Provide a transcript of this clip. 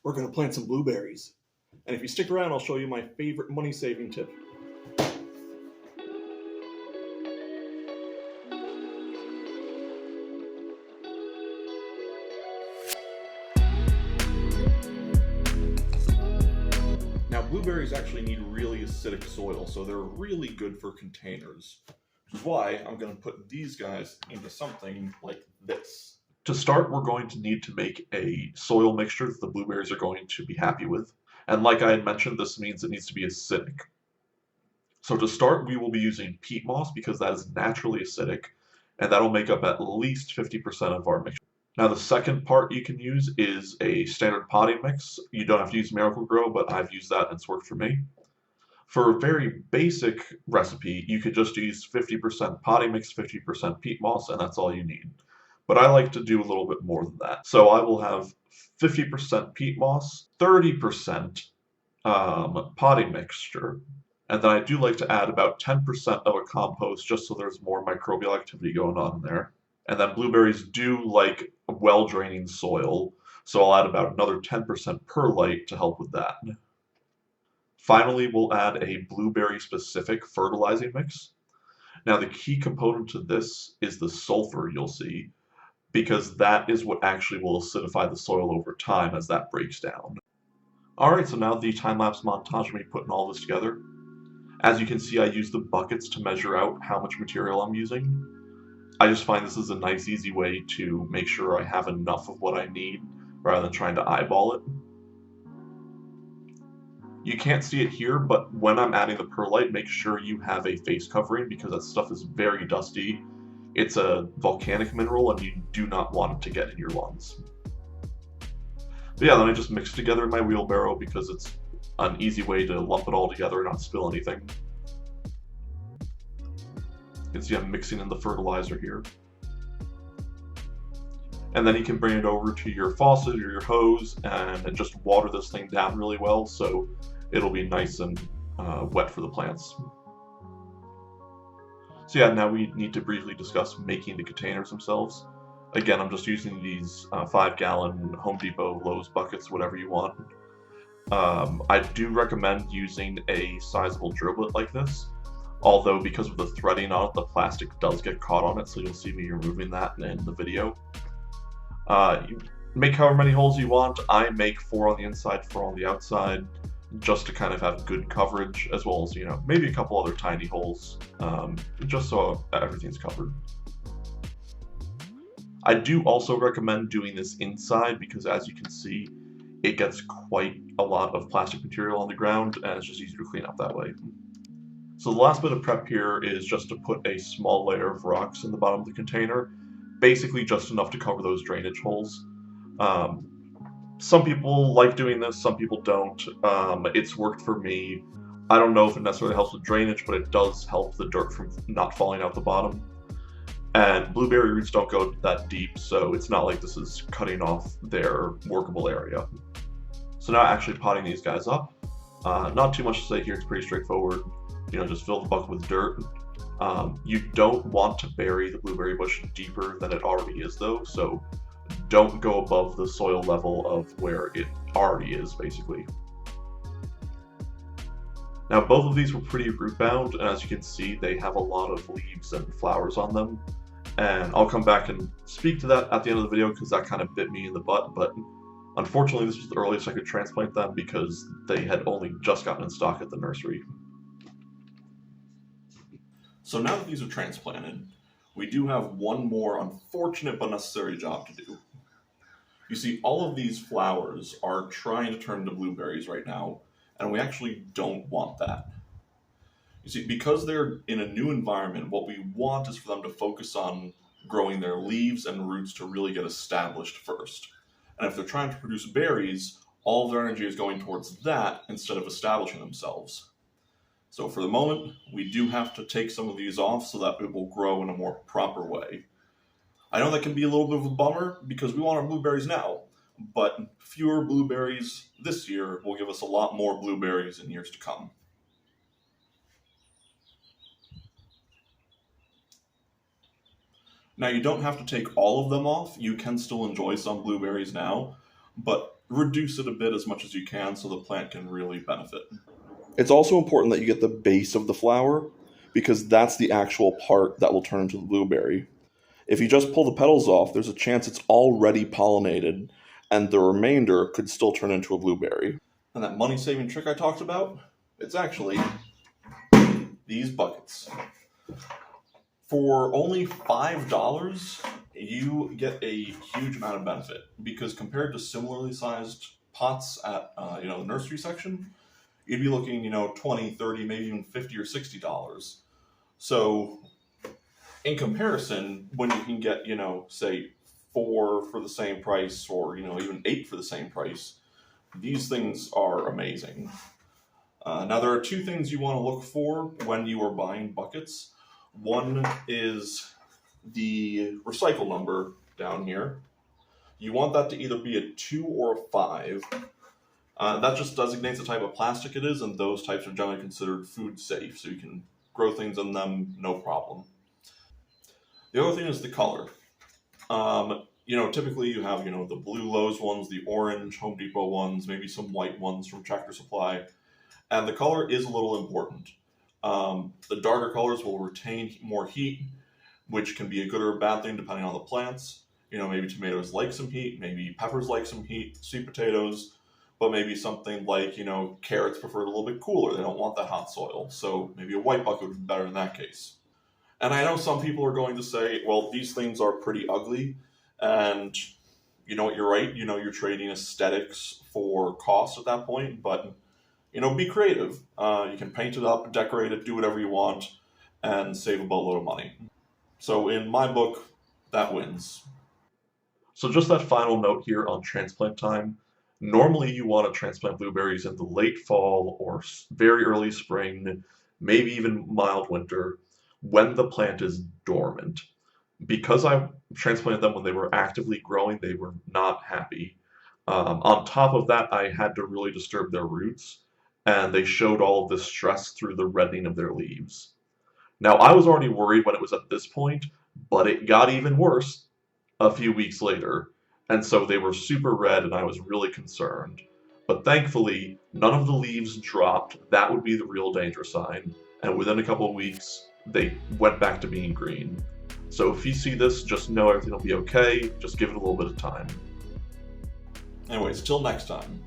we're going to plant some blueberries. And if you stick around, I'll show you my favorite money-saving tip. Now, blueberries actually need really acidic soil, so they're really good for containers. Which is why I'm going to put these guys into something like this. To start, we're going to need to make a soil mixture that the blueberries are going to be happy with. And like I had mentioned, this means it needs to be acidic. So to start, we will be using peat moss because that is naturally acidic, and that'll make up at least 50% of our mixture. Now the second part you can use is a standard potting mix. You don't have to use Miracle-Gro, but I've used that and it's worked for me. For a very basic recipe, you could just use 50% potting mix, 50% peat moss, and that's all you need. But I like to do a little bit more than that. So I will have 50% peat moss, 30% potting mixture, and then I do like to add about 10% of a compost just so there's more microbial activity going on in there. And then blueberries do like well-draining soil, so I'll add about another 10% perlite to help with that. Finally, we'll add a blueberry-specific fertilizing mix. Now, the key component to this is the sulfur you'll see, because that is what actually will acidify the soil over time as that breaks down. Alright, so now the time-lapse montage of me putting all this together. As you can see, I use the buckets to measure out how much material I'm using. I just find this is a nice, easy way to make sure I have enough of what I need, rather than trying to eyeball it. You can't see it here, but when I'm adding the perlite, make sure you have a face covering because that stuff is very dusty. It's a volcanic mineral and you do not want it to get in your lungs. But yeah, then I just mix it together in my wheelbarrow because it's an easy way to lump it all together and not spill anything. You can see I'm mixing in the fertilizer here. And then you can bring it over to your faucet or your hose and just water this thing down really well so it'll be nice and wet for the plants. So yeah, now we need to briefly discuss making the containers themselves. Again, I'm just using these 5-gallon Home Depot, Lowe's buckets, whatever you want. I do recommend using a sizable drill bit like this, although because of the threading on it, the plastic does get caught on it, so you'll see me removing that in the video. You make however many holes you want. I make 4 on the inside, 4 on the outside, just to kind of have good coverage, as well as, maybe a couple other tiny holes, just so everything's covered. I do also recommend doing this inside because, as you can see, it gets quite a lot of plastic material on the ground, and it's just easier to clean up that way. So the last bit of prep here is just to put a small layer of rocks in the bottom of the container, basically just enough to cover those drainage holes. Some people like doing this, some people don't. It's worked for me. I don't know if it necessarily helps with drainage, but it does help the dirt from not falling out the bottom. And blueberry roots don't go that deep, so it's not like this is cutting off their workable area. So now actually potting these guys up. Not too much to say here, it's pretty straightforward. Just fill the bucket with dirt. You don't want to bury the blueberry bush deeper than it already is though, so don't go above the soil level of where it already is, basically. Now both of these were pretty root bound, and as you can see, they have a lot of leaves and flowers on them. And I'll come back and speak to that at the end of the video because that kind of bit me in the butt, but unfortunately this was the earliest I could transplant them because they had only just gotten in stock at the nursery. So now that these are transplanted, we do have one more unfortunate but necessary job to do. You see, all of these flowers are trying to turn into blueberries right now, and we actually don't want that. You see, because they're in a new environment, what we want is for them to focus on growing their leaves and roots to really get established first. And if they're trying to produce berries, all of their energy is going towards that instead of establishing themselves. So for the moment, we do have to take some of these off so that it will grow in a more proper way. I know that can be a little bit of a bummer because we want our blueberries now, but fewer blueberries this year will give us a lot more blueberries in years to come. Now, you don't have to take all of them off. You can still enjoy some blueberries now, but reduce it a bit as much as you can so the plant can really benefit. It's also important that you get the base of the flower because that's the actual part that will turn into the blueberry. If you just pull the petals off, there's a chance it's already pollinated and the remainder could still turn into a blueberry. And that money-saving trick I talked about, it's actually these buckets. For only $5, you get a huge amount of benefit because compared to similarly sized pots at the nursery section, you'd be looking, $20, $30, maybe even $50 or $60. So in comparison, when you can get, say 4 for the same price or, even 8 for the same price, these things are amazing. Now, there are 2 things you want to look for when you are buying buckets. One is the recycle number down here. You want that to either be a 2 or a 5. That just designates the type of plastic it is, and those types are generally considered food safe, so you can grow things in them no problem. The other thing is the color. Typically you have, the blue Lowe's ones, the orange Home Depot ones, maybe some white ones from Tractor Supply. And the color is a little important. The darker colors will retain more heat, which can be a good or a bad thing depending on the plants. Maybe tomatoes like some heat, maybe peppers like some heat, sweet potatoes, but maybe something like, carrots prefer it a little bit cooler. They don't want that hot soil. So maybe a white bucket would be better in that case. And I know some people are going to say, well, these things are pretty ugly. And you know what, you're right. You're trading aesthetics for cost at that point. But, be creative. You can paint it up, decorate it, do whatever you want, and save a boatload of money. So in my book, that wins. So just that final note here on transplant time. Normally you want to transplant blueberries in the late fall or very early spring, maybe even mild winter, when the plant is dormant. Because I transplanted them when they were actively growing, they were not happy. On top of that, I had to really disturb their roots, and they showed all of this stress through the reddening of their leaves. Now, I was already worried when it was at this point, but it got even worse a few weeks later, and so they were super red, and I was really concerned. But thankfully, none of the leaves dropped. That would be the real danger sign, and within a couple of weeks, they went back to being green. So if you see this, just know everything will be okay. Just give it a little bit of time. Anyways, till next time.